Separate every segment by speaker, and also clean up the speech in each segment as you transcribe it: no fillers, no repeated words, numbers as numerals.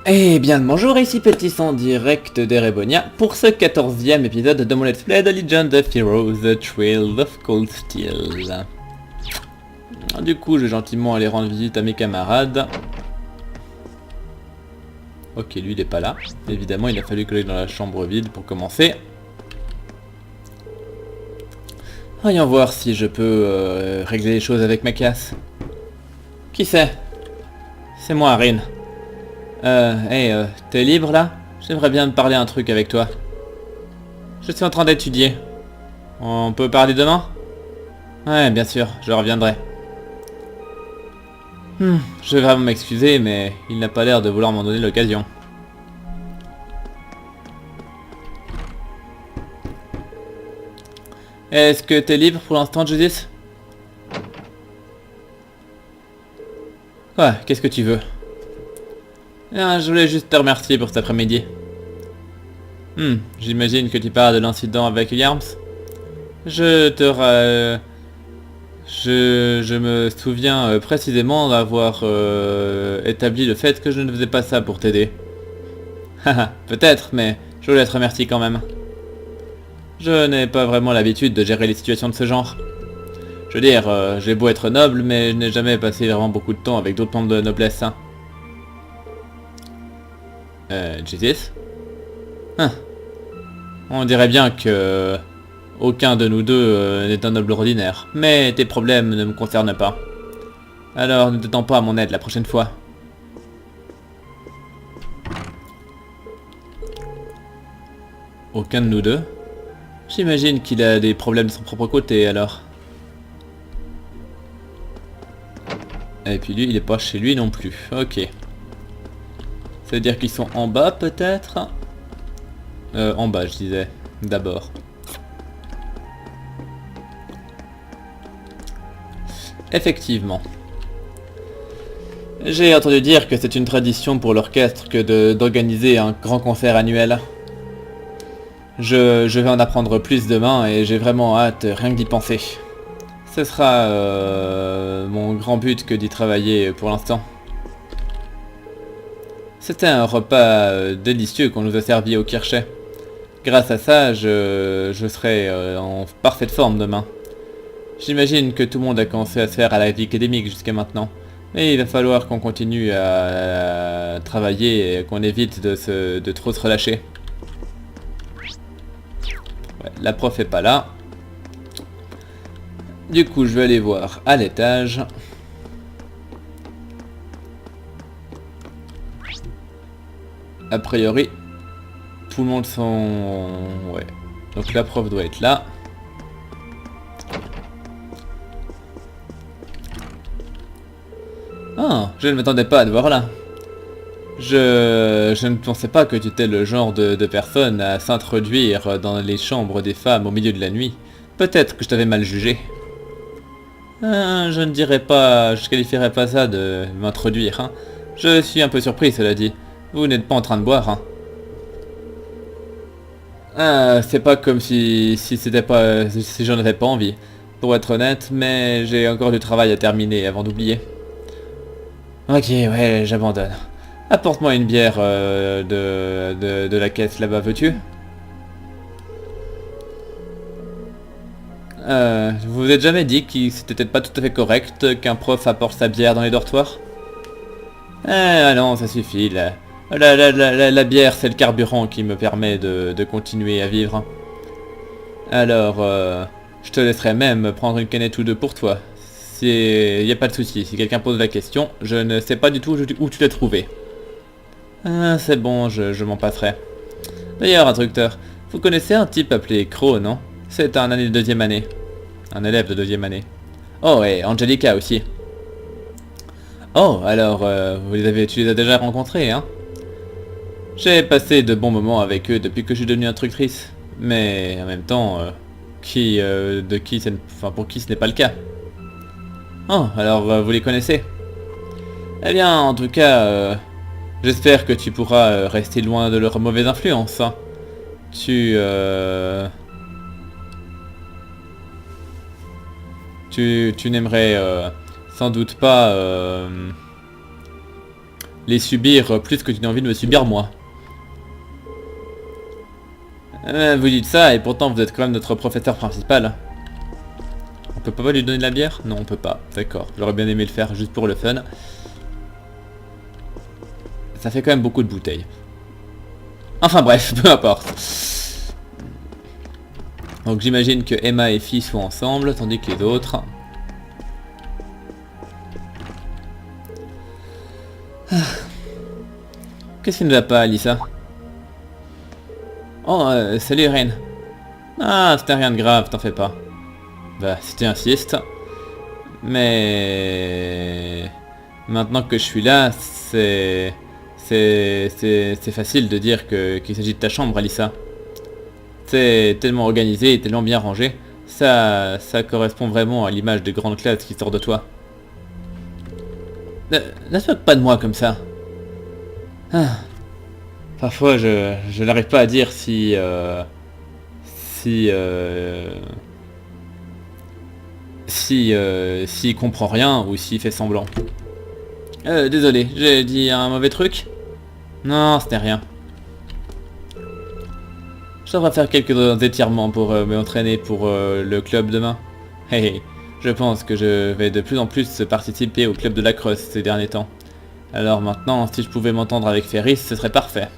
Speaker 1: Eh bien bonjour, ici Pétis en direct d'Erebonia pour ce 14e épisode de mon Let's Play de Legend of Heroes, The Trail of Cold Steel. Du coup, je vais gentiment aller rendre visite à mes camarades. Ok, lui il est pas là. Évidemment, il a fallu que j'aille dans la chambre vide pour commencer. Voyons voir si je peux régler les choses avec ma casse. Qui c'est? C'est moi, Rin. T'es libre là? J'aimerais bien te parler un truc avec toi. Je suis en train d'étudier. On peut parler demain? Ouais, bien sûr, je reviendrai. Je vais vraiment m'excuser, mais il n'a pas l'air de vouloir m'en donner l'occasion. Est-ce que t'es libre pour l'instant, Judith? Ouais, qu'est-ce que tu veux? Ah, je voulais juste te remercier pour cet après-midi. J'imagine que tu parles de l'incident avec Williams. Je me souviens précisément d'avoir établi le fait que je ne faisais pas ça pour t'aider. Haha, peut-être, mais je voulais te remercier quand même. Je n'ai pas vraiment l'habitude de gérer les situations de ce genre. Je veux dire, j'ai beau être noble, mais je n'ai jamais passé vraiment beaucoup de temps avec d'autres membres de noblesse, hein. Jesus? On dirait bien que aucun de nous deux n'est un noble ordinaire, mais tes problèmes ne me concernent pas. Alors ne t'attends pas à mon aide la prochaine fois. Aucun de nous deux? J'imagine qu'il a des problèmes de son propre côté alors. Et puis lui, il est pas chez lui non plus. Ok. Ça veut dire qu'ils sont en bas peut-être? En bas je disais, d'abord. Effectivement. J'ai entendu dire que c'est une tradition pour l'orchestre que d'organiser un grand concert annuel. Je vais en apprendre plus demain et j'ai vraiment hâte rien que d'y penser. Ce sera mon grand but que d'y travailler pour l'instant. C'était un repas délicieux qu'on nous a servi au Kirchet. Grâce à ça, je serai en parfaite forme demain. J'imagine que tout le monde a commencé à se faire à la vie académique jusqu'à maintenant. Mais il va falloir qu'on continue à travailler et qu'on évite de trop se relâcher. Ouais, la prof est pas là. Du coup, je vais aller voir à l'étage. A priori, tout le monde sont... Ouais. Donc la prof doit être là. Ah, je ne m'attendais pas à te voir là. Je ne pensais pas que tu étais le genre de personne à s'introduire dans les chambres des femmes au milieu de la nuit. Peut-être que je t'avais mal jugé. Je ne dirais pas... Je qualifierais pas ça de m'introduire, hein. Je suis un peu surpris, cela dit. Vous n'êtes pas en train de boire, hein. C'est pas comme si c'était pas... si j'en avais pas envie. Pour être honnête, mais j'ai encore du travail à terminer avant d'oublier. Ok, ouais, j'abandonne. Apporte-moi une bière de la caisse là-bas, veux-tu? Vous vous êtes jamais dit que c'était peut-être pas tout à fait correct qu'un prof apporte sa bière dans les dortoirs? Ah non, ça suffit, là. La bière, c'est le carburant qui me permet de continuer à vivre. Alors, je te laisserai même prendre une canette ou deux pour toi. Y a pas de souci. Si quelqu'un pose la question, je ne sais pas du tout où tu l'as trouvé. Ah, c'est bon, je m'en passerai. D'ailleurs, instructeur, vous connaissez un type appelé Crow, non? C'est un année de deuxième année. Un élève de deuxième année. Oh, et Angelica aussi. Oh, alors, tu les as déjà rencontrés, hein? J'ai passé de bons moments avec eux depuis que je suis devenue instructrice. Mais en même temps, pour qui ce n'est pas le cas. Oh, alors vous les connaissez? Eh bien, en tout cas, j'espère que tu pourras rester loin de leur mauvaise influence, hein. Tu n'aimerais sans doute pas les subir plus que tu n'as envie de me subir moi. Vous dites ça et pourtant vous êtes quand même notre professeur principal. On peut pas lui donner de la bière? Non, on peut pas. D'accord, j'aurais bien aimé le faire juste pour le fun. Ça fait quand même beaucoup de bouteilles. Enfin bref, peu importe. Donc j'imagine que Emma et Fi sont ensemble, tandis que les autres... Qu'est-ce qui ne va pas, Alissa? Oh, salut Reine. Ah, c'était rien de grave, t'en fais pas. Bah, si tu insistes. Mais... Maintenant que je suis là, c'est facile de dire qu'il s'agit de ta chambre, Alissa. C'est tellement organisé et tellement bien rangé. Ça correspond vraiment à l'image de grande classe qui sort de toi. Ne se moque pas de moi comme ça. Ah. Parfois, je n'arrive pas à dire s'il comprend rien ou s'il fait semblant. Désolé, j'ai dit un mauvais truc? Non, ce n'est rien. Je devrais faire quelques étirements pour m'entraîner pour le club demain. Hey, je pense que je vais de plus en plus participer au club de la crosse ces derniers temps. Alors maintenant, si je pouvais m'entendre avec Ferris, ce serait parfait.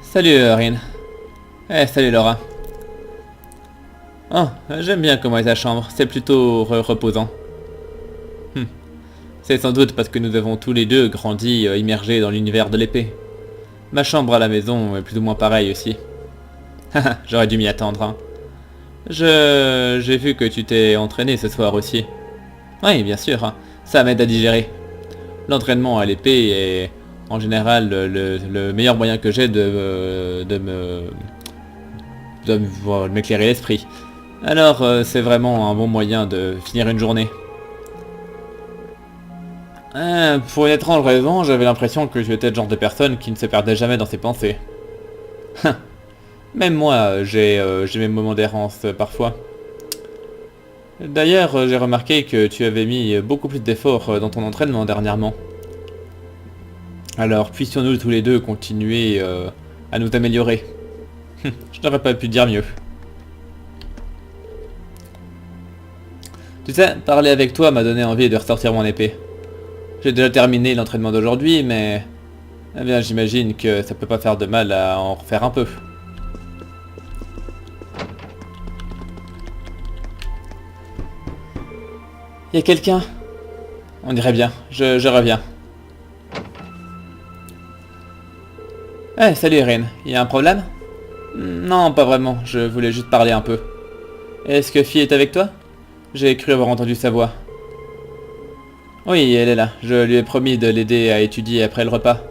Speaker 1: Salut Rin. Salut Laura. Oh, j'aime bien comment est ta chambre, c'est plutôt reposant. C'est sans doute parce que nous avons tous les deux grandi immergés dans l'univers de l'épée. Ma chambre à la maison est plus ou moins pareille aussi. Haha, j'aurais dû m'y attendre, hein. J'ai vu que tu t'es entraîné ce soir aussi. Oui, bien sûr, hein. Ça m'aide à digérer. L'entraînement à l'épée est en général le meilleur moyen que j'ai de m'éclairer l'esprit. Alors c'est vraiment un bon moyen de finir une journée. Pour une étrange raison, j'avais l'impression que tu étais le genre de personne qui ne se perdait jamais dans ses pensées. Même moi, j'ai mes moments d'errance parfois. D'ailleurs, j'ai remarqué que tu avais mis beaucoup plus d'efforts dans ton entraînement dernièrement. Alors, puissions-nous tous les deux continuer à nous améliorer. Je n'aurais pas pu dire mieux. Tu sais, parler avec toi m'a donné envie de ressortir mon épée. J'ai déjà terminé l'entraînement d'aujourd'hui, mais... Eh bien, j'imagine que ça peut pas faire de mal à en refaire un peu. Y a quelqu'un? On dirait bien, je reviens. Salut Erin, y a un problème? Non, pas vraiment, je voulais juste parler un peu. Est-ce que Fi est avec toi? J'ai cru avoir entendu sa voix. Oui, elle est là, je lui ai promis de l'aider à étudier après le repas.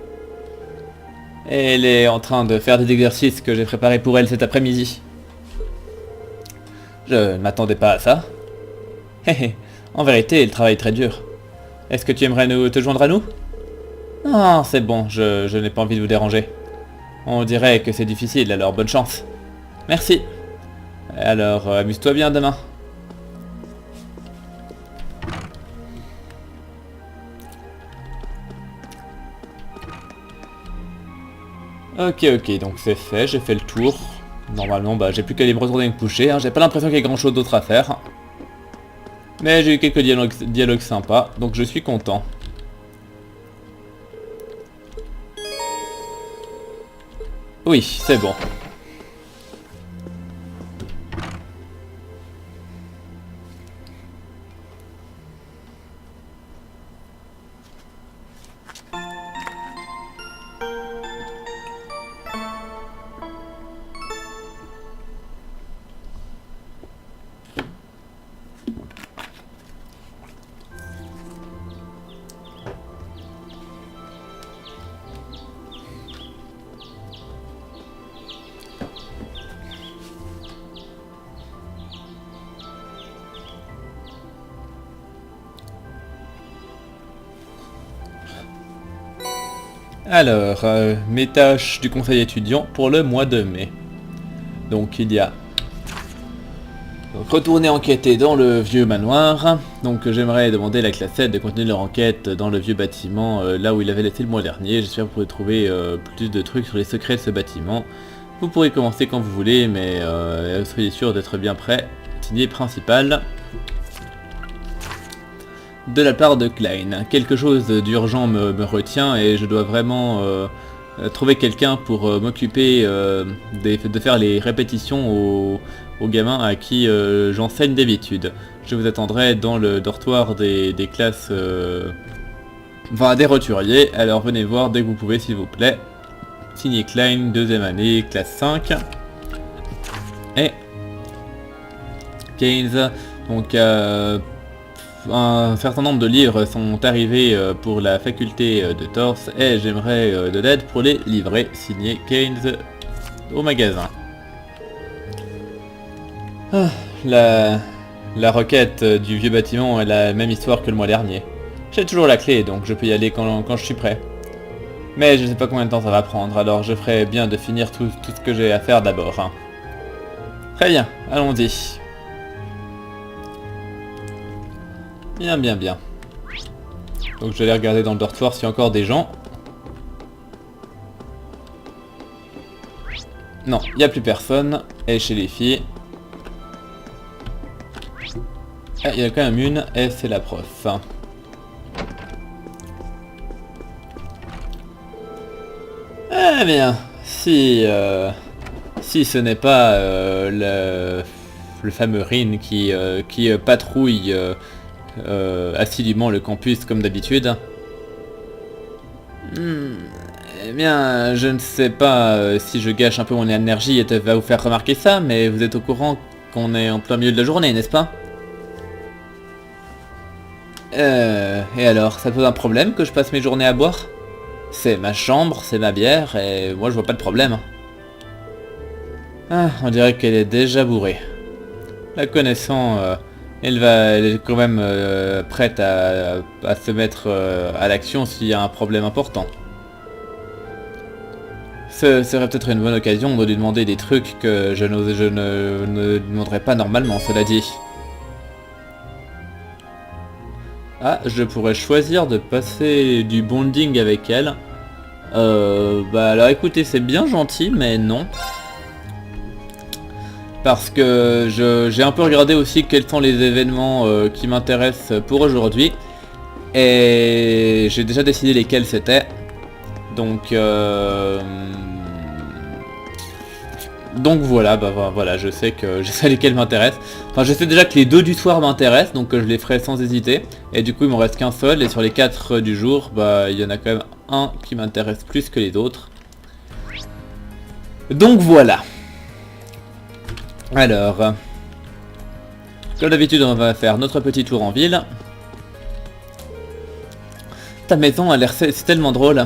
Speaker 1: Elle est en train de faire des exercices que j'ai préparés pour elle cet après-midi. Je ne m'attendais pas à ça. En vérité, il travaille très dur. Est-ce que tu aimerais te joindre à nous? Non, c'est bon, je n'ai pas envie de vous déranger. On dirait que c'est difficile, alors bonne chance. Merci. Alors, amuse-toi bien demain. Ok, donc c'est fait, j'ai fait le tour. Normalement, bah, j'ai plus qu'à aller me retourner me coucher, hein. J'ai pas l'impression qu'il y ait grand chose d'autre à faire. Mais j'ai eu quelques dialogues sympas, donc je suis content. Oui, c'est bon. Alors, mes tâches du conseil étudiant pour le mois de mai. Donc il y a Donc retourner enquêter dans le vieux manoir. Donc j'aimerais demander à la classe 7 de continuer leur enquête dans le vieux bâtiment, là où il avait laissé le mois dernier. J'espère que vous pourrez trouver plus de trucs sur les secrets de ce bâtiment. Vous pourrez commencer quand vous voulez, mais soyez sûr d'être bien prêt. Signé principal. De la part de Klein. Quelque chose d'urgent me retient et je dois vraiment trouver quelqu'un pour m'occuper de faire les répétitions aux gamins à qui j'enseigne d'habitude. Je vous attendrai dans le dortoir des classes... enfin, des roturiers. Alors venez voir dès que vous pouvez, s'il vous plaît. Signé Klein, 2ème année, classe 5. Et... Keynes. Donc, un certain nombre de livres sont arrivés pour la faculté de Torse et j'aimerais de l'aide pour les livrer. Signé Keynes au magasin. Ah, la requête du vieux bâtiment est la même histoire que le mois dernier. J'ai toujours la clé, donc je peux y aller quand je suis prêt. Mais je ne sais pas combien de temps ça va prendre, alors je ferai bien de finir tout ce que j'ai à faire d'abord. Hein. Très bien, allons-y. Bien. Donc je vais aller regarder dans le dortoir s'il y a encore des gens. Non, il n'y a plus personne. Et chez les filles... Ah, il y a quand même une, et c'est la prof. Eh bien, si ce n'est pas le fameux Rin qui patrouille assidûment le campus comme d'habitude. Eh bien, je ne sais pas si je gâche un peu mon énergie et va vous faire remarquer ça, mais vous êtes au courant qu'on est en plein milieu de la journée, n'est-ce pas? Et alors, ça pose un problème que je passe mes journées à boire? C'est ma chambre, c'est ma bière, et moi je vois pas de problème. Ah, on dirait qu'elle est déjà bourrée. La connaissant, elle est quand même prête à se mettre à l'action s'il y a un problème important. Ce serait peut-être une bonne occasion de lui demander des trucs que je ne demanderais pas normalement, cela dit. Ah, je pourrais choisir de passer du bonding avec elle. Bah alors écoutez, c'est bien gentil, mais non. Parce que j'ai un peu regardé aussi quels sont les événements qui m'intéressent pour aujourd'hui. Et j'ai déjà décidé lesquels c'était. Donc voilà, voilà, je sais lesquels m'intéressent. Enfin, je sais déjà que les 2 du soir m'intéressent, donc je les ferai sans hésiter. Et du coup, il m'en reste qu'un seul, et sur les 4 du jour, bah, il y en a quand même un qui m'intéresse plus que les autres. Donc voilà. Alors, comme d'habitude, on va faire notre petit tour en ville. Ta maison a l'air, c'est tellement drôle.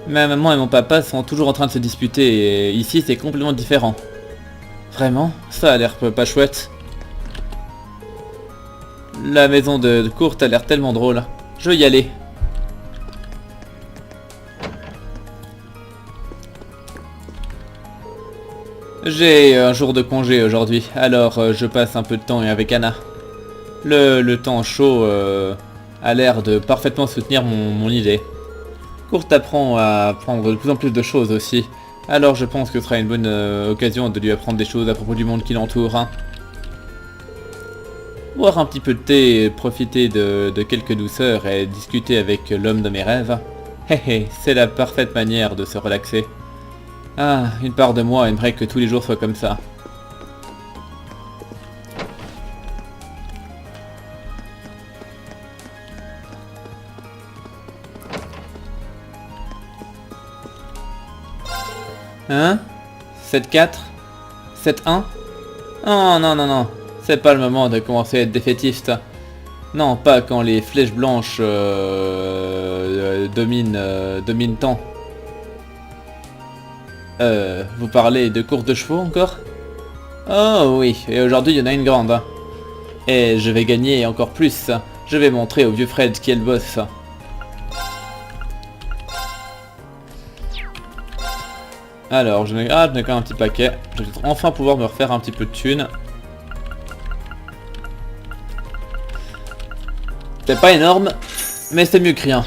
Speaker 1: Ma maman et mon papa sont toujours en train de se disputer et ici c'est complètement différent. Vraiment? Ça a l'air pas chouette. La maison de Kurt a l'air tellement drôle. Je vais y aller. J'ai un jour de congé aujourd'hui, alors je passe un peu de temps avec Anna. Le temps chaud a l'air de parfaitement soutenir mon idée. Kurt apprend à apprendre de plus en plus de choses aussi, alors je pense que ce sera une bonne occasion de lui apprendre des choses à propos du monde qui l'entoure. Hein. Boire un petit peu de thé, et profiter de quelques douceurs et discuter avec l'homme de mes rêves. Hé, c'est la parfaite manière de se relaxer. Ah, une part de moi aimerait que tous les jours soient comme ça. Hein? 7-4? 7-1? Oh non, c'est pas le moment de commencer à être défaitiste. Non, pas quand les flèches blanches dominent tant. Vous parlez de course de chevaux encore? Oh oui, et aujourd'hui il y en a une grande. Hein. Et je vais gagner encore plus. Je vais montrer au vieux Fred qui est le boss. Alors, je n'ai quand même un petit paquet. Je vais enfin pouvoir me refaire un petit peu de thunes. C'est pas énorme, mais c'est mieux que rien.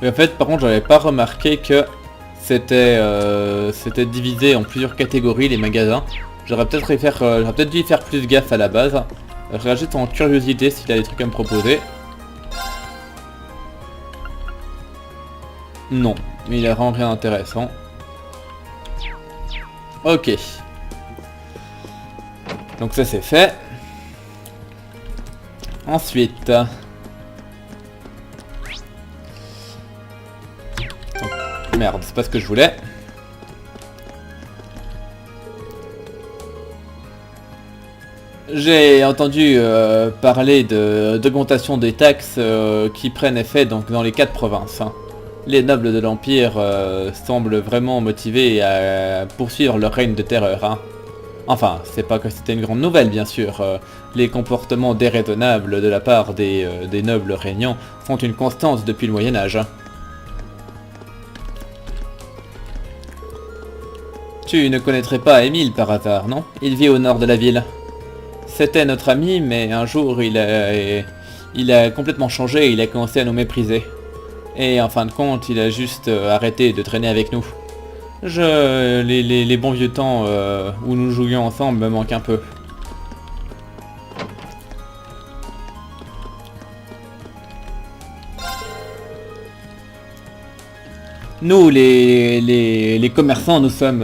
Speaker 1: Et en fait, par contre, j'avais pas remarqué que c'était divisé en plusieurs catégories les magasins. J'aurais peut-être dû y faire plus gaffe à la base. Je regarde juste en curiosité s'il a des trucs à me proposer. Non, mais il a vraiment rien d'intéressant. Ok. Donc ça c'est fait. Ensuite... Oh, merde, c'est pas ce que je voulais. J'ai entendu parler d'augmentation des taxes qui prennent effet donc dans les 4 provinces. Hein. Les nobles de l'Empire semblent vraiment motivés à poursuivre leur règne de terreur. Hein. Enfin, c'est pas que c'était une grande nouvelle bien sûr. Les comportements déraisonnables de la part des nobles régnants sont une constance depuis le Moyen-Âge. Hein. Tu ne connaîtrais pas Émile par hasard, non? Il vit au nord de la ville. C'était notre ami, mais un jour il a complètement changé et il a commencé à nous mépriser. Et en fin de compte, il a juste arrêté de traîner avec nous. Les bons vieux temps où nous jouions ensemble me manquent un peu. Nous, les commerçants, nous sommes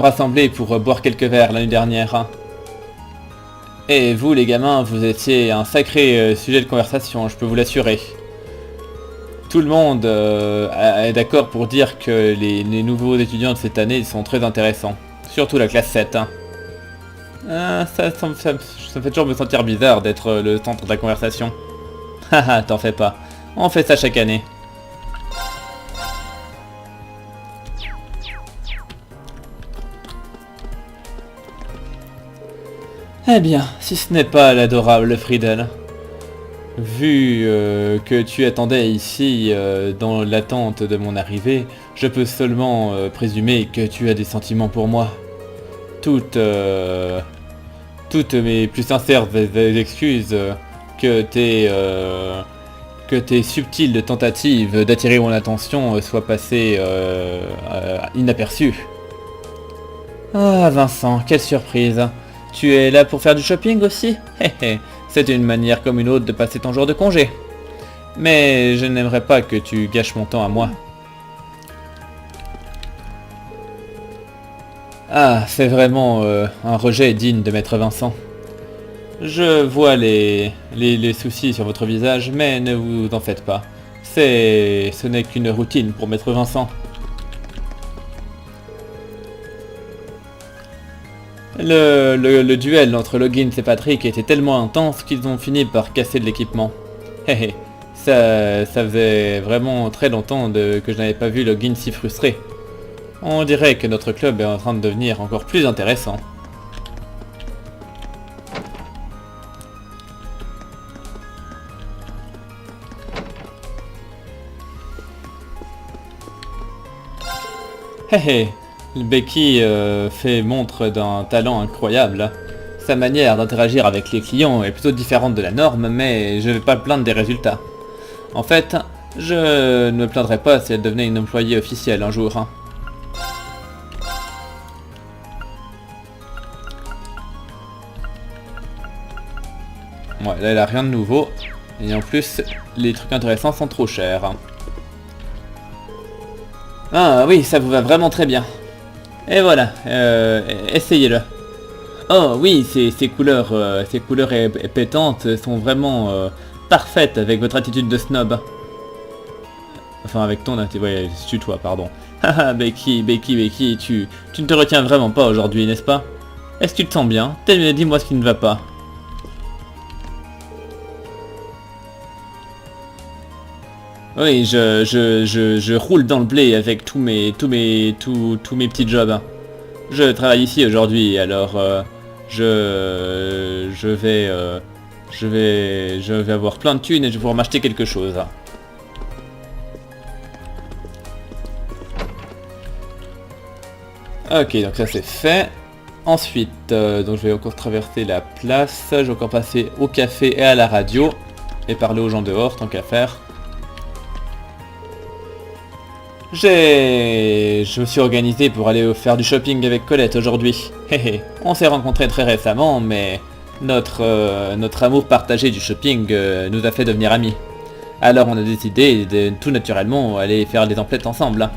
Speaker 1: rassemblés pour boire quelques verres l'année dernière. Hein. Et vous, les gamins, vous étiez un sacré sujet de conversation, je peux vous l'assurer. Tout le monde est d'accord pour dire que les nouveaux étudiants de cette année sont très intéressants. Surtout la classe 7. Hein. Ça me fait toujours me sentir bizarre d'être le centre de la conversation. Haha, t'en fais pas. On fait ça chaque année. Eh bien, si ce n'est pas l'adorable Friedel. Vu que tu attendais ici dans l'attente de mon arrivée, je peux seulement présumer que tu as des sentiments pour moi. Toutes mes plus sincères excuses que tes subtiles tentatives d'attirer mon attention soient passées inaperçues. Ah Vincent, quelle surprise! Tu es là pour faire du shopping aussi? C'est une manière comme une autre de passer ton jour de congé. Mais je n'aimerais pas que tu gâches mon temps à moi. Ah, c'est vraiment un rejet digne de Maître Vincent. Je vois les soucis sur votre visage, mais ne vous en faites pas. Ce n'est qu'une routine pour Maître Vincent. Le duel entre Loggins et Patrick était tellement intense qu'ils ont fini par casser de l'équipement. Hé ça faisait vraiment très longtemps que je n'avais pas vu Loggins si frustré. On dirait que notre club est en train de devenir encore plus intéressant. Hé Becky fait montre d'un talent incroyable. Sa manière d'interagir avec les clients est plutôt différente de la norme, mais je ne vais pas me plaindre des résultats. En fait, je ne me plaindrais pas si elle devenait une employée officielle un jour. Hein. Ouais, là elle a rien de nouveau. Et en plus, les trucs intéressants sont trop chers. Hein. Ah oui, ça vous va vraiment très bien. Et voilà, essayez-le. Oh oui, ces couleurs pétantes sont vraiment parfaites avec votre attitude de snob. Enfin, avec ton attitude, ouais, c'est toi, pardon. Haha, Becky, tu ne te retiens vraiment pas aujourd'hui, n'est-ce pas? Est-ce que tu te sens bien? Dis-moi ce qui ne va pas. Oui, je roule dans le blé avec tous mes petits jobs. Je travaille ici aujourd'hui, alors je vais avoir plein de thunes et je vais pouvoir m'acheter quelque chose. Ok, donc ça c'est fait. Ensuite, donc je vais encore traverser la place, je vais encore passer au café et à la radio, et parler aux gens dehors, tant qu'à faire. Je me suis organisé pour aller faire du shopping avec Colette aujourd'hui. On s'est rencontrés très récemment, mais notre amour partagé du shopping nous a fait devenir amis. Alors on a décidé de tout naturellement aller faire des emplettes ensemble.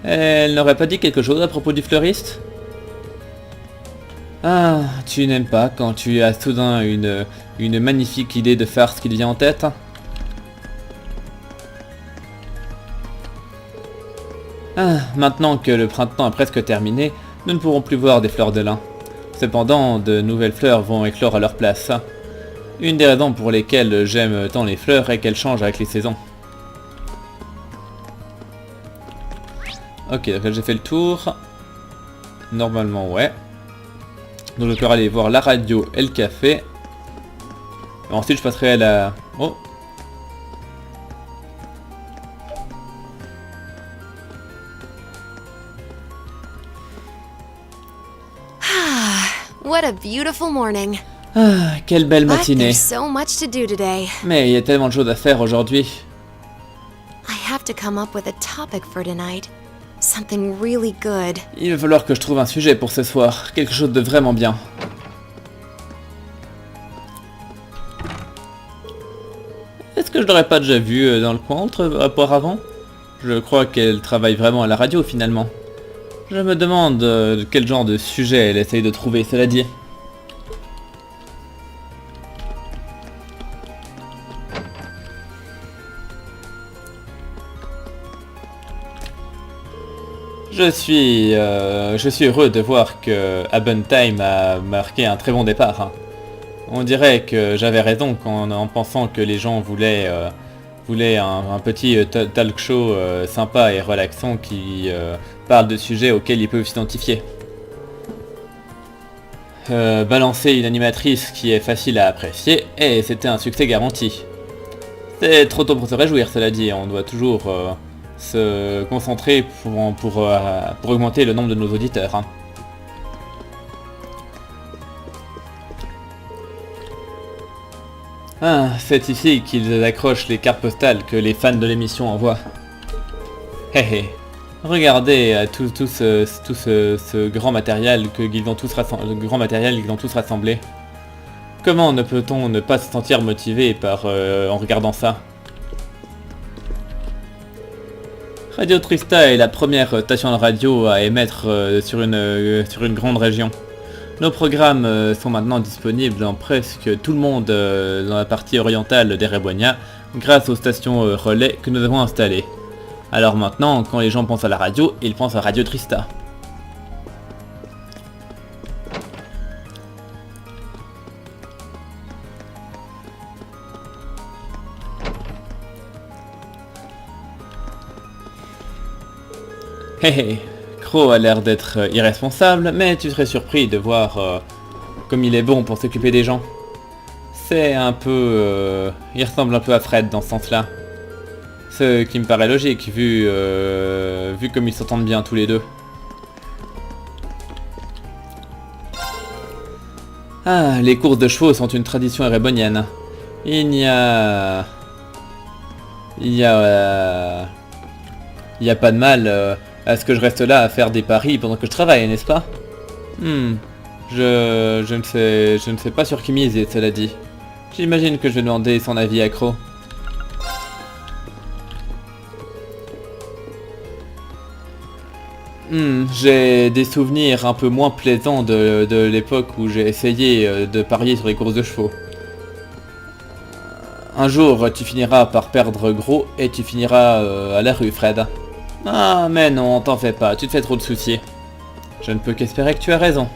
Speaker 1: Elle n'aurait pas dit quelque chose à propos du fleuriste? Ah, tu n'aimes pas quand tu as soudain une magnifique idée de farce qui te vient en tête? Ah, maintenant que le printemps est presque terminé, nous ne pourrons plus voir des fleurs de lin. Cependant, de nouvelles fleurs vont éclore à leur place. Une des raisons pour lesquelles j'aime tant les fleurs est qu'elles changent avec les saisons. Ok, donc là j'ai fait le tour. Normalement, ouais. Donc je peux aller voir la radio et le café. Et ensuite je passerai à la... Oh.
Speaker 2: What a beautiful morning.
Speaker 1: Ah, quelle belle
Speaker 2: But
Speaker 1: matinée.
Speaker 2: there's so much to do today.
Speaker 1: Mais il y a tellement de choses à faire aujourd'hui.
Speaker 2: I have to come up with a topic for tonight. Something really good.
Speaker 1: Il va falloir que je trouve un sujet pour ce soir. Quelque chose de vraiment bien. Est-ce que je l'aurais pas déjà vu dans le coin auparavant? Je crois qu'elle travaille vraiment à la radio finalement. Je me demande quel genre de sujet elle essaye de trouver, cela dit. Je suis heureux de voir que Abentime a marqué un très bon départ. Hein. On dirait que j'avais raison en pensant que les gens voulaient un petit talk show sympa et relaxant qui parle de sujets auxquels ils peuvent s'identifier. Balancer une animatrice qui est facile à apprécier, et c'était un succès garanti. C'est trop tôt pour se réjouir, cela dit, on doit toujours se concentrer pour augmenter le nombre de nos auditeurs. Hein. Ah, c'est ici qu'ils accrochent les cartes postales que les fans de l'émission envoient. Hé hé. Regardez tout ce grand matériel qu'ils ont tous rassemblé. Comment ne peut-on ne pas se sentir motivé en regardant ça? Radio Trista est la première station de radio à émettre sur une grande région. Nos programmes sont maintenant disponibles dans presque tout le monde dans la partie orientale d'Erebonia grâce aux stations relais que nous avons installées. Alors maintenant, quand les gens pensent à la radio, ils pensent à Radio Trista. Hé hé, Crow a l'air d'être irresponsable, mais tu serais surpris de voir comme il est bon pour s'occuper des gens. C'est un peu... il ressemble un peu à Fred dans ce sens-là. Ce qui me paraît logique, vu comme ils s'entendent bien tous les deux. Ah, les courses de chevaux sont une tradition erebonienne. Il n'y a pas de mal à ce que je reste là à faire des paris pendant que je travaille, n'est-ce pas? Je ne sais pas sur qui miser, cela dit. J'imagine que je vais demander son avis à Crow. J'ai des souvenirs un peu moins plaisants de l'époque où j'ai essayé de parier sur les courses de chevaux. Un jour, tu finiras par perdre gros et tu finiras à la rue, Fred. Ah, mais non, t'en fais pas, tu te fais trop de soucis. Je ne peux qu'espérer que tu as raison.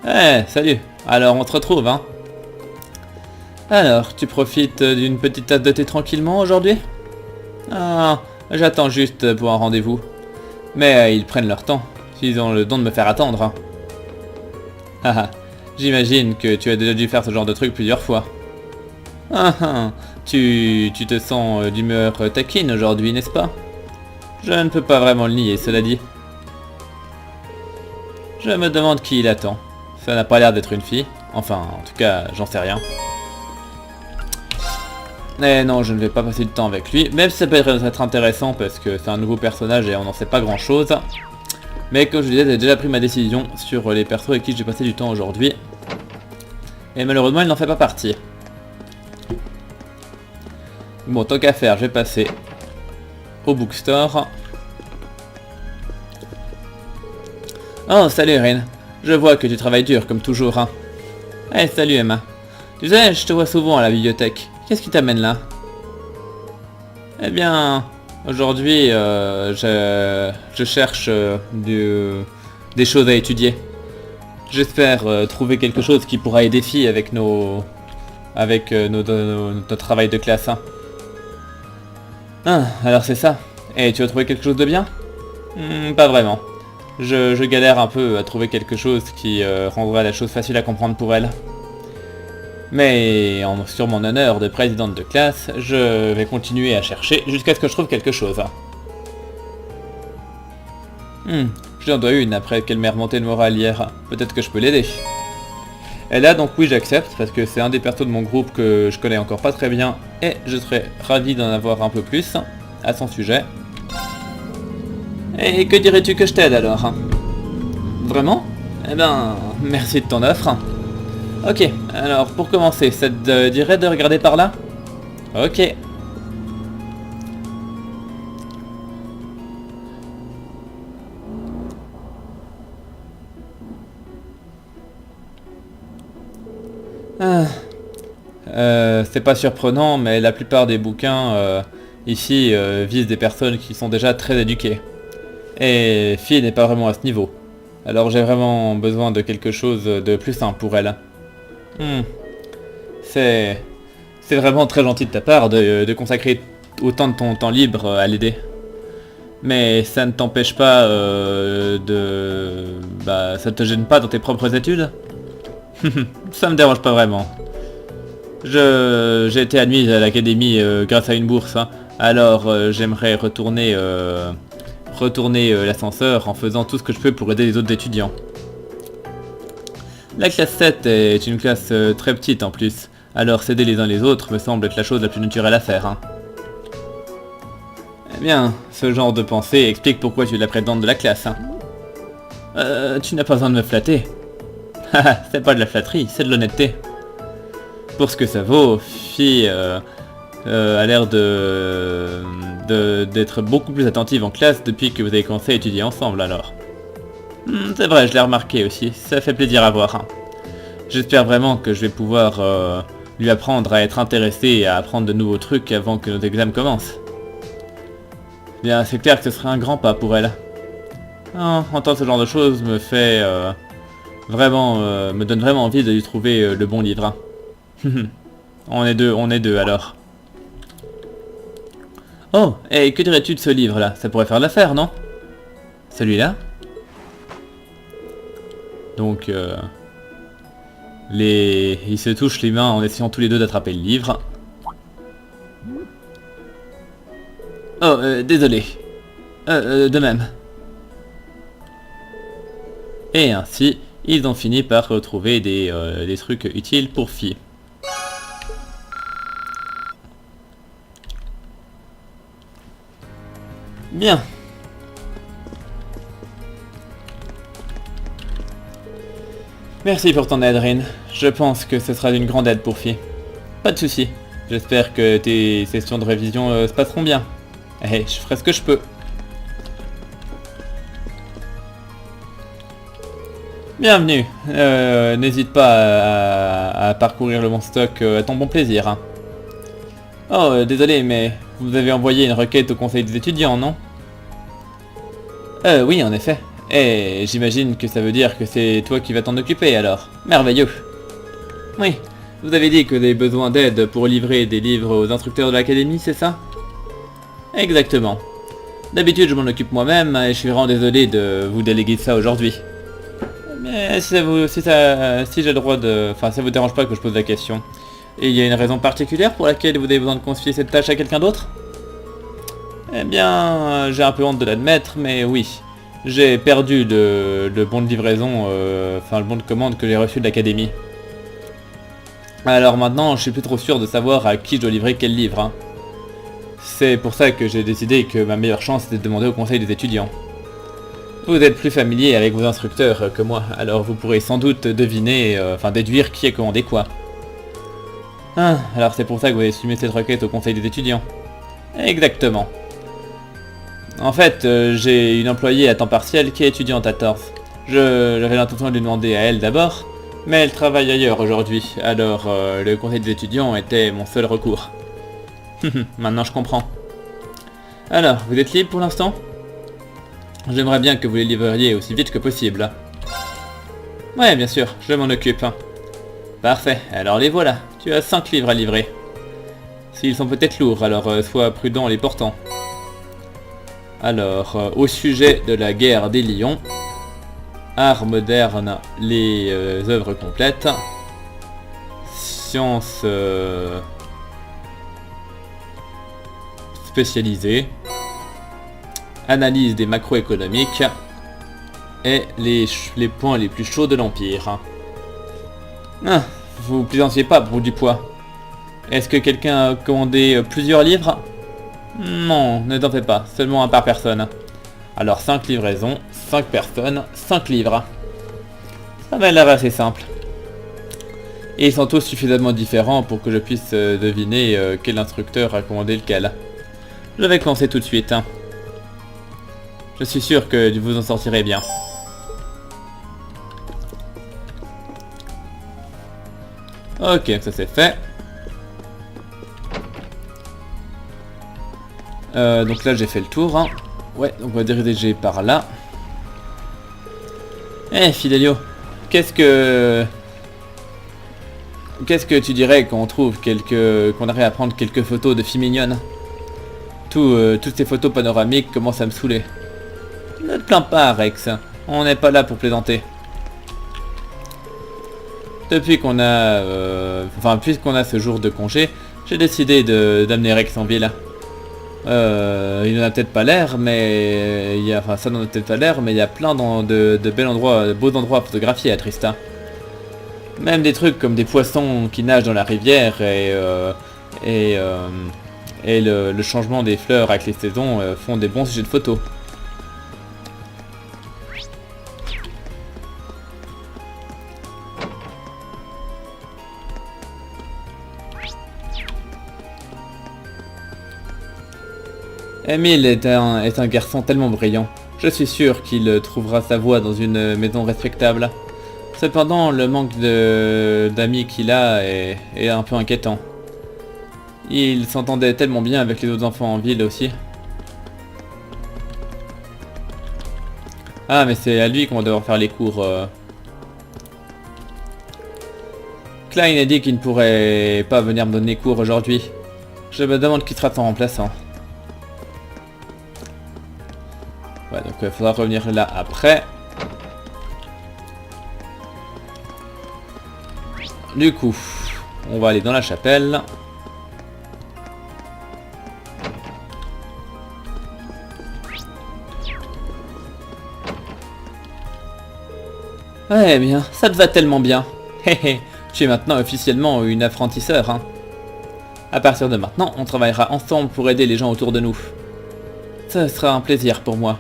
Speaker 1: Eh, salut. Alors, on se retrouve, hein. Alors, tu profites d'une petite tasse de thé tranquillement aujourd'hui? Ah, j'attends juste pour un rendez-vous. Mais ils prennent leur temps, s'ils ont le don de me faire attendre. Hein. Haha, j'imagine que tu as déjà dû faire ce genre de truc plusieurs fois. Ah ah, tu te sens d'humeur taquine aujourd'hui, n'est-ce pas? Je ne peux pas vraiment le nier, cela dit. Je me demande qui il attend. Ça n'a pas l'air d'être une fille. Enfin, en tout cas, j'en sais rien. Mais non, je ne vais pas passer du temps avec lui. Même si ça peut être intéressant parce que c'est un nouveau personnage et on n'en sait pas grand chose. Mais comme je disais, j'ai déjà pris ma décision sur les persos avec qui j'ai passé du temps aujourd'hui. Et malheureusement, il n'en fait pas partie. Bon, tant qu'à faire, je vais passer au bookstore. Oh, salut Rin. Je vois que tu travailles dur, comme toujours, hein. Eh, salut Emma. Tu sais, je te vois souvent à la bibliothèque. Qu'est-ce qui t'amène là? Eh bien, aujourd'hui, je cherche des choses à étudier. J'espère trouver quelque chose qui pourra aider filles avec notre travail de classe. Hein. Ah, alors c'est ça. Et tu as trouvé quelque chose de bien? Pas vraiment. Je galère un peu à trouver quelque chose qui rendrait la chose facile à comprendre pour elle. Mais sur mon honneur de présidente de classe, je vais continuer à chercher jusqu'à ce que je trouve quelque chose. Je en dois une après qu'elle m'ait remonté le moral hier. Peut-être que je peux l'aider. Et là donc oui j'accepte parce que c'est un des persos de mon groupe que je connais encore pas très bien et je serais ravi d'en avoir un peu plus à son sujet. Et que dirais-tu que je t'aide alors? Vraiment? Eh ben, merci de ton offre. Ok, alors pour commencer, ça te dirait de regarder par là? Ok. C'est pas surprenant, mais la plupart des bouquins ici visent des personnes qui sont déjà très éduquées. Et Fille n'est pas vraiment à ce niveau. Alors j'ai vraiment besoin de quelque chose de plus simple pour elle. C'est vraiment très gentil de ta part de consacrer autant de ton temps libre à l'aider. Mais ça ne t'empêche pas ça te gêne pas dans tes propres études? Ça me dérange pas vraiment. J'ai été admise à l'académie grâce à une bourse, hein. Alors j'aimerais retourner l'ascenseur en faisant tout ce que je peux pour aider les autres étudiants. La classe 7 est une classe très petite en plus, alors s'aider les uns les autres me semble être la chose la plus naturelle à faire. Hein. Eh bien, ce genre de pensée explique pourquoi tu es la présidente de la classe. Hein. Tu n'as pas besoin de me flatter. Haha, c'est pas de la flatterie, c'est de l'honnêteté. Pour ce que ça vaut, Fille a l'air d'être beaucoup plus attentive en classe depuis que vous avez commencé à étudier ensemble alors. C'est vrai, je l'ai remarqué aussi, ça fait plaisir à voir. Hein. J'espère vraiment que je vais pouvoir lui apprendre à être intéressé et à apprendre de nouveaux trucs avant que nos examens commencent. Bien, c'est clair que ce serait un grand pas pour elle. Entendre ce genre de choses me fait me donne vraiment envie de lui trouver le bon livre. Hein. on est deux alors. Oh, et que dirais-tu de ce livre-là? Ça pourrait faire l'affaire, non? Celui-là? Donc, ils se touchent les mains en essayant tous les deux d'attraper le livre. Oh, désolé. De même. Et ainsi, ils ont fini par retrouver des trucs utiles pour Fille. Bien. Merci pour ton aide, Rin. Je pense que ce sera d'une grande aide pour Fille. Pas de soucis. J'espère que tes sessions de révision se passeront bien. Eh, je ferai ce que je peux. Bienvenue. N'hésite pas à parcourir le bon stock à ton bon plaisir. Hein. Oh, désolé, mais vous avez envoyé une requête au conseil des étudiants, non? Oui, en effet. Et j'imagine que ça veut dire que c'est toi qui vas t'en occuper alors. Merveilleux. Oui, vous avez dit que vous avez besoin d'aide pour livrer des livres aux instructeurs de l'académie, c'est ça? Exactement. D'habitude je m'en occupe moi-même et je suis vraiment désolé de vous déléguer ça aujourd'hui. Mais si j'ai le droit de... Enfin, ça vous dérange pas que je pose la question. Et il y a une raison particulière pour laquelle vous avez besoin de confier cette tâche à quelqu'un d'autre? Eh bien, j'ai un peu honte de l'admettre, mais oui. J'ai perdu le bon de livraison, enfin le bon de commande que j'ai reçu de l'académie. Alors maintenant, je suis plus trop sûr de savoir à qui je dois livrer quel livre. Hein. C'est pour ça que j'ai décidé que ma meilleure chance était de demander au conseil des étudiants. Vous êtes plus familier avec vos instructeurs que moi, alors vous pourrez sans doute deviner, enfin déduire qui a commandé quoi. Ah, alors c'est pour ça que vous avez soumis cette requête au conseil des étudiants. Exactement. En fait, j'ai une employée à temps partiel qui est étudiante à Torf. J'avais l'intention de lui demander à elle d'abord, mais elle travaille ailleurs aujourd'hui, alors le conseil des étudiants était mon seul recours. Maintenant je comprends. Alors, vous êtes libre pour l'instant? J'aimerais bien que vous les livreriez aussi vite que possible. Ouais, bien sûr, je m'en occupe. Parfait, alors les voilà. Tu as 5 livres à livrer. S'ils sont peut-être lourds, alors sois prudent en les portant. Alors, au sujet de la guerre des lions, art moderne, les œuvres complètes, sciences spécialisées, analyse des macroéconomiques et les points les plus chauds de l'Empire. Ah, vous plaisantiez pas pour du poids. Est-ce que quelqu'un a commandé plusieurs livres? Non, ne t'en fais pas, seulement un par personne. Alors 5 livraisons, 5 personnes, 5 livres. Ça m'a l'air assez simple. Et ils sont tous suffisamment différents pour que je puisse deviner quel instructeur a commandé lequel. Je vais commencer tout de suite. Je suis sûr que vous en sortirez bien. Ok, ça c'est fait. Donc là j'ai fait le tour. Hein. Ouais, donc on va diriger par là. Eh Fidelio, qu'est-ce que tu dirais quand on trouve qu'on arrive à prendre quelques photos de filles mignonnes? Toutes ces photos panoramiques commencent à me saouler. Ne te plains pas Rex, on n'est pas là pour plaisanter. Depuis qu'on a... puisqu'on a ce jour de congé, j'ai décidé d'amener Rex en ville. Il n'en a peut-être pas l'air, mais... ça n'en a peut-être pas l'air, mais il y a plein de beaux endroits photographiés à Trista. Même des trucs comme des poissons qui nagent dans la rivière et le changement des fleurs avec les saisons font des bons sujets de photos. Emile est un garçon tellement brillant. Je suis sûr qu'il trouvera sa voie dans une maison respectable. Cependant, le manque d'amis qu'il a est un peu inquiétant. Il s'entendait tellement bien avec les autres enfants en ville aussi. Ah, mais c'est à lui qu'on va devoir faire les cours. Klein a dit qu'il ne pourrait pas venir me donner cours aujourd'hui. Je me demande qui sera son remplaçant. Ouais, donc il faudra revenir là après. Du coup, on va aller dans la chapelle. Ouais, bien, ça te va tellement bien. Hé tu es maintenant officiellement une apprentisseur, hein. À partir de maintenant, on travaillera ensemble pour aider les gens autour de nous. Ce sera un plaisir pour moi.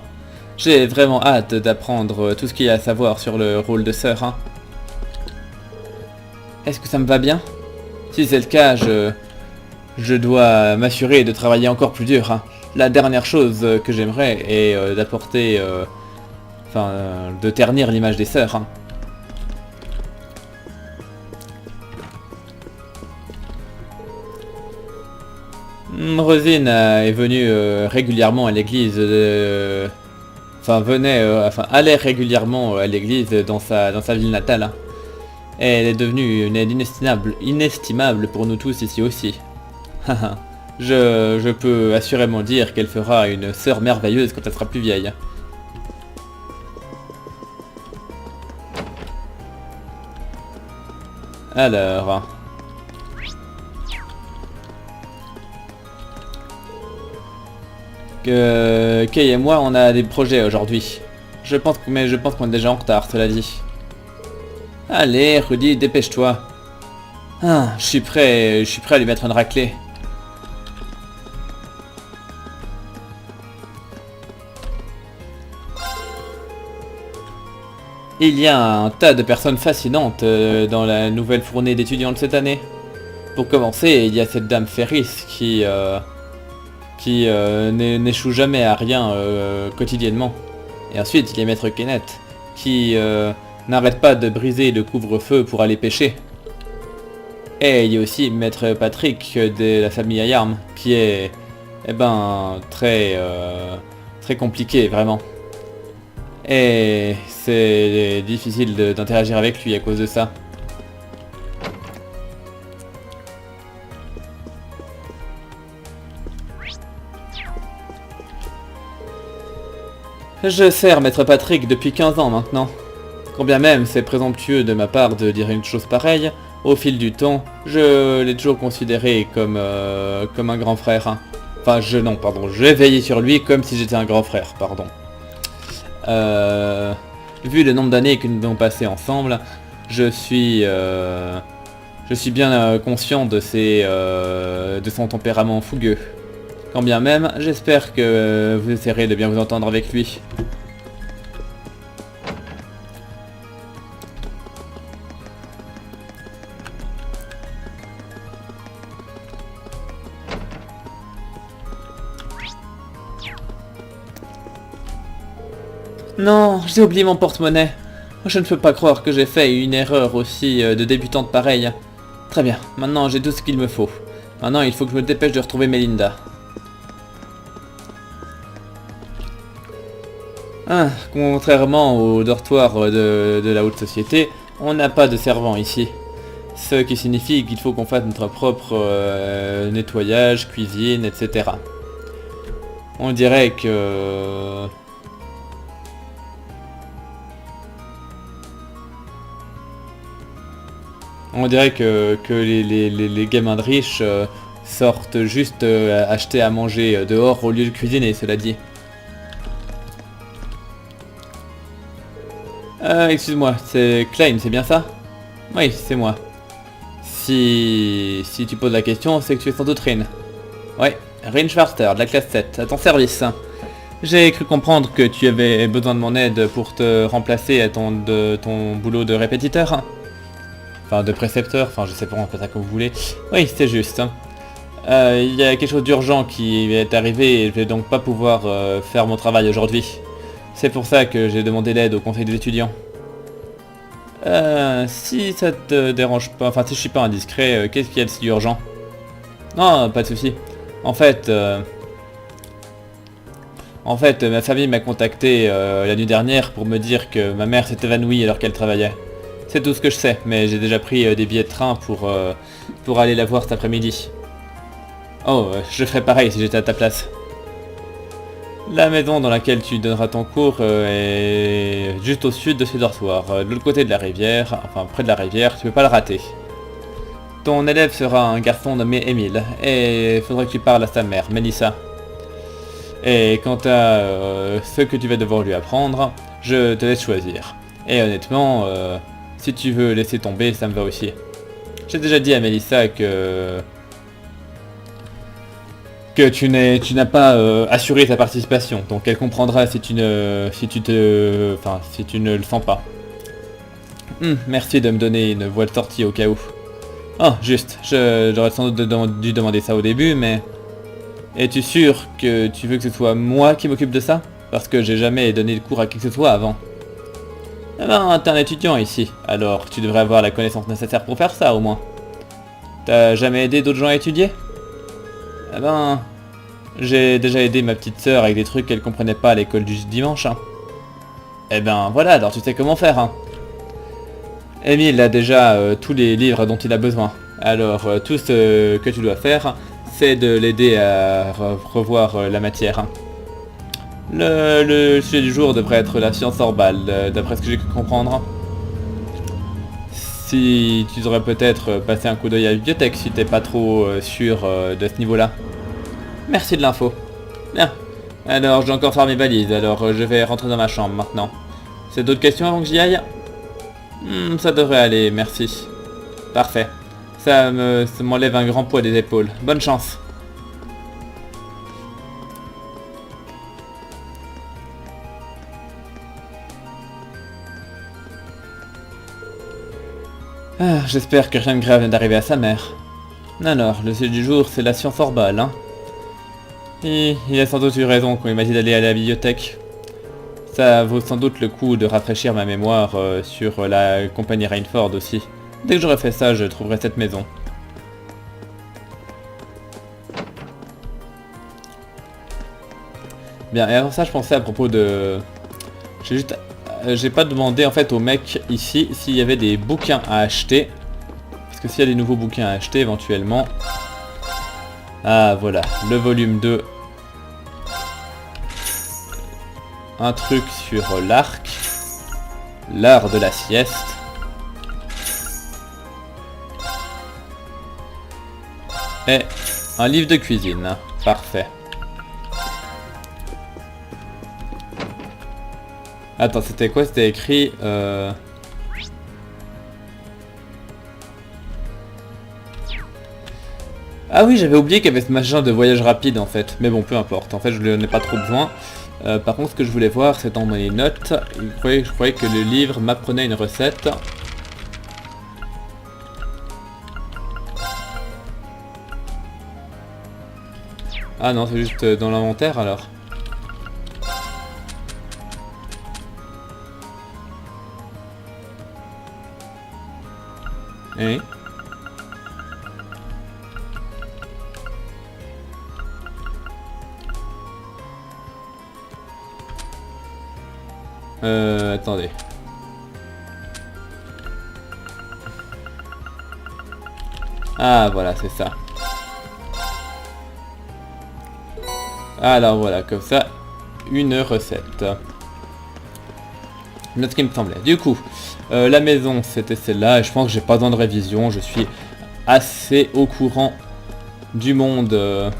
Speaker 1: J'ai vraiment hâte d'apprendre tout ce qu'il y a à savoir sur le rôle de sœur, hein. Est-ce que ça me va bien? Si c'est le cas, je dois m'assurer de travailler encore plus dur, hein. La dernière chose que j'aimerais est d'apporter... de ternir l'image des sœurs, hein. Rosine est venue régulièrement à l'église allait régulièrement à l'église dans sa ville natale. Hein. Elle est devenue une aide inestimable pour nous tous ici aussi. je peux assurément dire qu'elle fera une sœur merveilleuse quand elle sera plus vieille. Alors... Kay et moi, on a des projets aujourd'hui. Mais je pense qu'on est déjà en retard, cela dit. Allez, Rudy, dépêche-toi. Ah, je suis prêt à lui mettre une raclée. Il y a un tas de personnes fascinantes dans la nouvelle fournée d'étudiants de cette année. Pour commencer, il y a cette dame Ferris qui n'échoue jamais à rien quotidiennement. Et ensuite, il y a Maître Kenneth qui n'arrête pas de briser le couvre-feu pour aller pêcher. Et il y a aussi Maître Patrick de la famille Ayarm qui est, très compliqué, vraiment. Et c'est difficile d'interagir avec lui à cause de ça. Je sers Maître Patrick depuis 15 ans maintenant. Quand bien même c'est présomptueux de ma part de dire une chose pareille, au fil du temps, je l'ai toujours considéré comme un grand frère. Enfin, j'ai veillé sur lui comme si j'étais un grand frère, pardon. Vu le nombre d'années que nous avons passé ensemble, je suis bien conscient de son tempérament fougueux. Quand bien même, j'espère que vous essaierez de bien vous entendre avec lui. Non, j'ai oublié mon porte-monnaie. Je ne peux pas croire que j'ai fait une erreur aussi de débutante pareille. Très bien, maintenant j'ai tout ce qu'il me faut. Maintenant il faut que je me dépêche de retrouver Melinda. Ah, contrairement au dortoir de la haute société, on n'a pas de servant ici. Ce qui signifie qu'il faut qu'on fasse notre propre nettoyage, cuisine, etc. On dirait que... les gamins de riches sortent juste acheter à manger dehors au lieu de cuisiner, cela dit. Excuse-moi, c'est Klein, c'est bien ça? Oui, c'est moi. Si tu poses la question, c'est que tu es sans doute Rin. Ouais, Rin Schwarzer, de la classe 7, à ton service. J'ai cru comprendre que tu avais besoin de mon aide pour te remplacer à ton boulot de répétiteur. Enfin, de précepteur, enfin je sais pas, on peut ça comme vous voulez. Oui, c'est juste. Il y a quelque chose d'urgent qui est arrivé et je vais donc pas pouvoir faire mon travail aujourd'hui. C'est pour ça que j'ai demandé l'aide au conseil des étudiants. Si ça te dérange pas, enfin si je suis pas indiscret, qu'est-ce qu'il y a de si urgent? Non, pas de souci. En fait, ma famille m'a contacté la nuit dernière pour me dire que ma mère s'est évanouie alors qu'elle travaillait. C'est tout ce que je sais, mais j'ai déjà pris des billets de train pour aller la voir cet après-midi. Oh, je ferais pareil si j'étais à ta place. La maison dans laquelle tu donneras ton cours est juste au sud de ce dortoir, de l'autre côté de la rivière, enfin près de la rivière, tu peux pas le rater. Ton élève sera un garçon nommé Émile, et il faudra que tu parles à sa mère, Melissa. Et quant à ce que tu vas devoir lui apprendre, je te laisse choisir. Et honnêtement, si tu veux laisser tomber, ça me va aussi. J'ai déjà dit à Melissa que tu n'as pas assuré ta participation, donc elle comprendra si tu ne le sens pas. Merci de me donner une voie de sortie au cas où. Oh, juste, j'aurais sans doute dû demander ça au début, mais... Es-tu sûr que tu veux que ce soit moi qui m'occupe de ça? Parce que j'ai jamais donné de cours à qui que ce soit avant. Eh ben, t'es un étudiant ici, alors tu devrais avoir la connaissance nécessaire pour faire ça au moins. T'as jamais aidé d'autres gens à étudier? Eh ben, j'ai déjà aidé ma petite sœur avec des trucs qu'elle comprenait pas à l'école du dimanche. Hein. Eh ben voilà, alors tu sais comment faire. Hein. Émile a déjà tous les livres dont il a besoin. Alors tout ce que tu dois faire, c'est de l'aider à revoir la matière. Hein. Le sujet du jour devrait être la science orbale, d'après ce que j'ai pu comprendre. Si tu devrais peut-être passer un coup d'œil à la bibliothèque si t'es pas trop sûr de ce niveau-là. Merci de l'info. Bien. Alors, je dois encore faire mes valises, alors je vais rentrer dans ma chambre maintenant. C'est d'autres questions avant que j'y aille? Ça devrait aller, merci. Parfait. Ça m'enlève un grand poids des épaules. Bonne chance. Ah, j'espère que rien de grave vient d'arriver à sa mère. Alors, le sujet du jour, c'est la science orbale, hein. Et il a sans doute eu raison quand il m'a dit d'aller à la bibliothèque. Ça vaut sans doute le coup de rafraîchir ma mémoire sur la compagnie Rainford aussi. Dès que j'aurai fait ça, je trouverai cette maison. Bien, et avant ça, je pensais à propos de... J'ai pas demandé en fait au mec ici s'il y avait des bouquins à acheter. Parce que s'il y a des nouveaux bouquins à acheter éventuellement... Ah voilà, le volume 2. Un truc sur l'arc. L'art de la sieste. Et un livre de cuisine. Parfait. Attends, c'était quoi? C'était écrit... Ah oui, j'avais oublié qu'il y avait ce machin de voyage rapide en fait. Mais bon, peu importe. En fait, je n'en ai pas trop besoin. Par contre, ce que je voulais voir, c'est dans mes notes. Je croyais que le livre m'apprenait une recette. Ah non, c'est juste dans l'inventaire alors. Et... attendez. Ah voilà, c'est ça. Alors voilà, comme ça, une recette. Note ce qui me semblait. Du coup, la maison, c'était celle-là. Et je pense que j'ai pas besoin de révision. Je suis assez au courant du monde,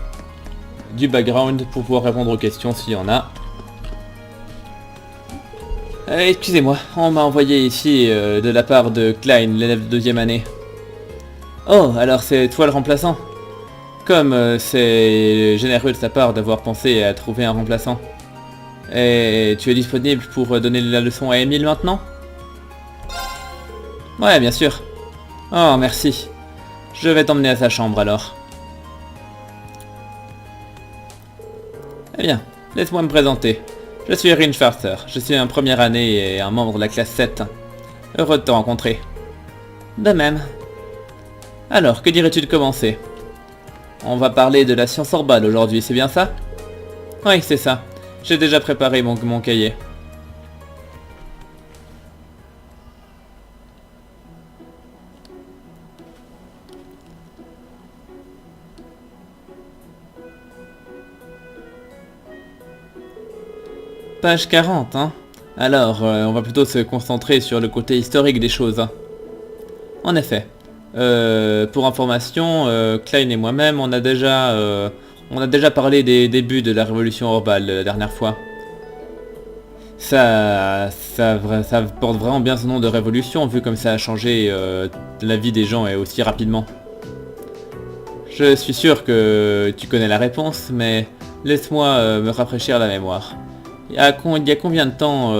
Speaker 1: du background pour pouvoir répondre aux questions s'il y en a. Excusez-moi, on m'a envoyé ici de la part de Klein, l'élève de 2e année. Oh, alors c'est toi le remplaçant? Comme c'est généreux de sa part d'avoir pensé à trouver un remplaçant. Et tu es disponible pour donner la leçon à Émile maintenant? Ouais, bien sûr. Oh, merci. Je vais t'emmener à sa chambre alors. Eh bien, laisse-moi me présenter. Je suis Rin Schwarzer, je suis un première année et un membre de la classe 7. Heureux de te rencontrer. De même. Alors, que dirais-tu de commencer? On va parler de la science orbale aujourd'hui, c'est bien ça? Oui, c'est ça. J'ai déjà préparé mon cahier. Page 40, hein? Alors, on va plutôt se concentrer sur le côté historique des choses. Hein. En effet. Pour information, Klein et moi-même, on a déjà parlé des débuts de la révolution orbale la dernière fois. Ça porte vraiment bien son nom de révolution, vu comme ça a changé la vie des gens et aussi rapidement. Je suis sûr que tu connais la réponse, mais laisse-moi me rafraîchir la mémoire. Il y a combien de temps...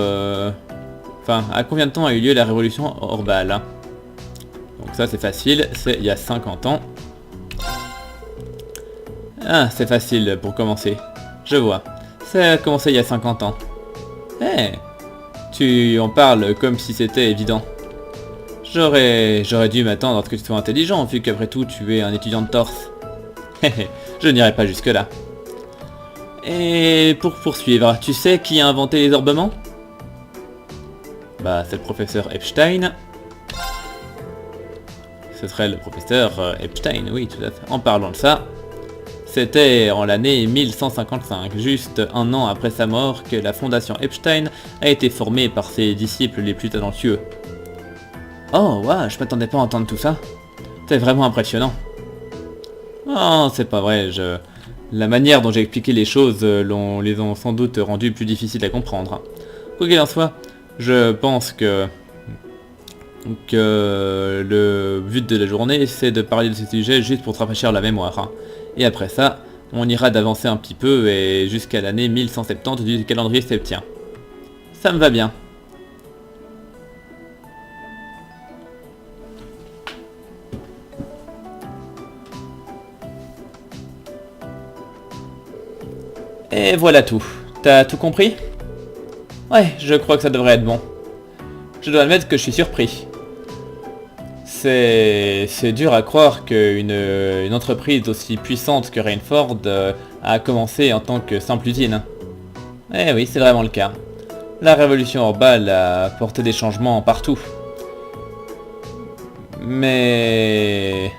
Speaker 1: à combien de temps a eu lieu la révolution orbale hein? Donc ça c'est facile, c'est il y a 50 ans. Ah, c'est facile pour commencer. Je vois. Ça a commencé il y a 50 ans. Eh, tu en parles comme si c'était évident. J'aurais dû m'attendre à ce que tu sois intelligent, vu qu'après tout tu es un étudiant de torse. Je n'irai pas jusque là. Et pour poursuivre, tu sais qui a inventé les orbements? Bah, c'est le professeur Epstein. Ce serait le professeur Epstein, oui, tout à fait. En parlant de ça, c'était en l'année 1155, juste un an après sa mort, que la fondation Epstein a été formée par ses disciples les plus talentueux. Oh, ouais, je m'attendais pas à entendre tout ça. C'est vraiment impressionnant. Oh, c'est pas vrai, La manière dont j'ai expliqué les choses les ont sans doute rendues plus difficiles à comprendre. Hein. Quoi qu'il en soit, je pense que le but de la journée, c'est de parler de ce sujet juste pour te rafraîchir la mémoire. Hein. Et après ça, on ira d'avancer un petit peu et jusqu'à l'année 1170 du calendrier septien. Ça me va bien. Et voilà tout. T'as tout compris? Ouais, je crois que ça devrait être bon. Je dois admettre que je suis surpris. C'est dur à croire qu'une entreprise aussi puissante que Rainford a commencé en tant que simple usine. Eh oui, c'est vraiment le cas. La révolution Orbal a apporté des changements partout. Mais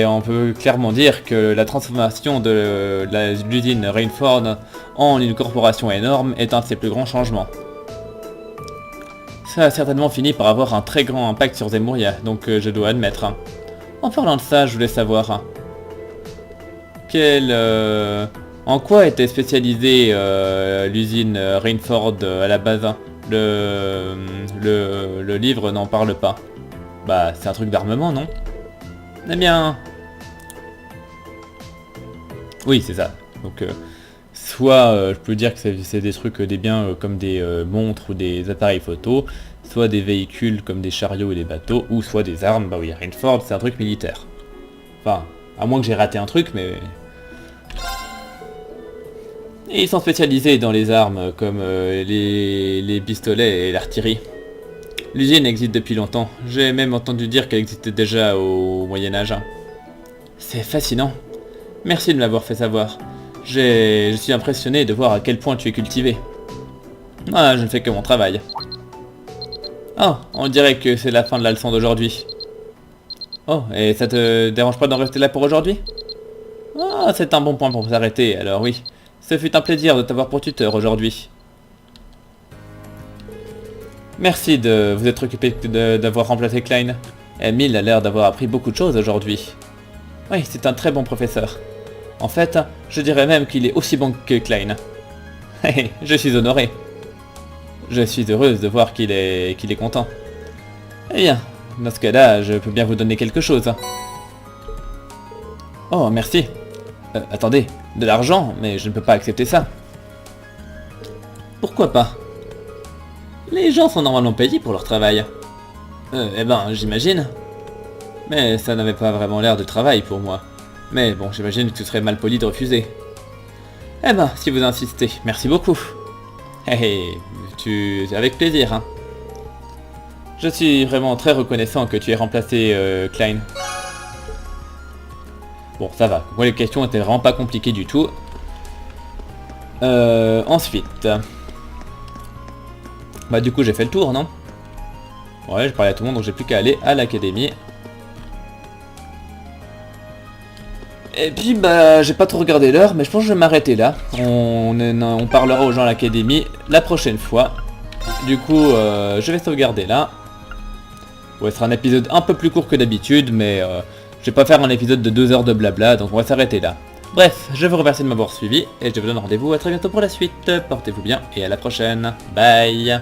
Speaker 1: on peut clairement dire que la transformation de l'usine Rainford en une corporation énorme est un de ses plus grands changements. Ça a certainement fini par avoir un très grand impact sur Zemuria, donc je dois admettre. Hein. En parlant de ça, je voulais savoir... Hein, en quoi était spécialisée l'usine Rainford à la base? Hein. Le livre n'en parle pas. Bah, c'est un truc d'armement, non? Eh bien... Oui, c'est ça. Donc, soit je peux dire que c'est des trucs, des biens comme des montres ou des appareils photo, soit des véhicules comme des chariots et des bateaux, ou soit des armes. Bah oui, Rainford, c'est un truc militaire. Enfin, à moins que j'ai raté un truc, mais... Et ils sont spécialisés dans les armes, comme les pistolets et l'artillerie. L'usine existe depuis longtemps. J'ai même entendu dire qu'elle existait déjà au Moyen-Âge. C'est fascinant. Merci de me l'avoir fait savoir. Je suis impressionné de voir à quel point tu es cultivé. Ah, je ne fais que mon travail. Oh, on dirait que c'est la fin de la leçon d'aujourd'hui. Oh, et ça te dérange pas d'en rester là pour aujourd'hui? Ah, c'est un bon point pour s'arrêter, alors oui. Ce fut un plaisir de t'avoir pour tuteur aujourd'hui. Merci de vous être occupé d'avoir remplacé Klein. Emile a l'air d'avoir appris beaucoup de choses aujourd'hui. Oui, c'est un très bon professeur. En fait, je dirais même qu'il est aussi bon que Klein. Je suis honoré. Je suis heureuse de voir qu'il est content. Eh bien, dans ce cas-là, je peux bien vous donner quelque chose. Oh, merci. Attendez, de l'argent, mais je ne peux pas accepter ça. Pourquoi pas? Les gens sont normalement payés pour leur travail. Eh ben, j'imagine. Mais ça n'avait pas vraiment l'air de travail pour moi. Mais bon, j'imagine que ce serait mal poli de refuser. Eh ben, si vous insistez, merci beaucoup. Avec plaisir, hein. Je suis vraiment très reconnaissant que tu aies remplacé Klein. Bon, ça va. Moi, les questions étaient vraiment pas compliquées du tout. Ensuite... Bah du coup, j'ai fait le tour, non? Ouais, j'ai parlé à tout le monde, donc j'ai plus qu'à aller à l'académie. Et puis, bah, j'ai pas trop regardé l'heure, mais je pense que je vais m'arrêter là. On parlera aux gens à l'académie la prochaine fois. Du coup, je vais sauvegarder là. Ouais, ce sera un épisode un peu plus court que d'habitude, mais je vais pas faire un épisode de 2 heures de blabla, donc on va s'arrêter là. Bref, je vous remercie de m'avoir suivi, et je vous donne rendez-vous à très bientôt pour la suite. Portez-vous bien, et à la prochaine. Bye.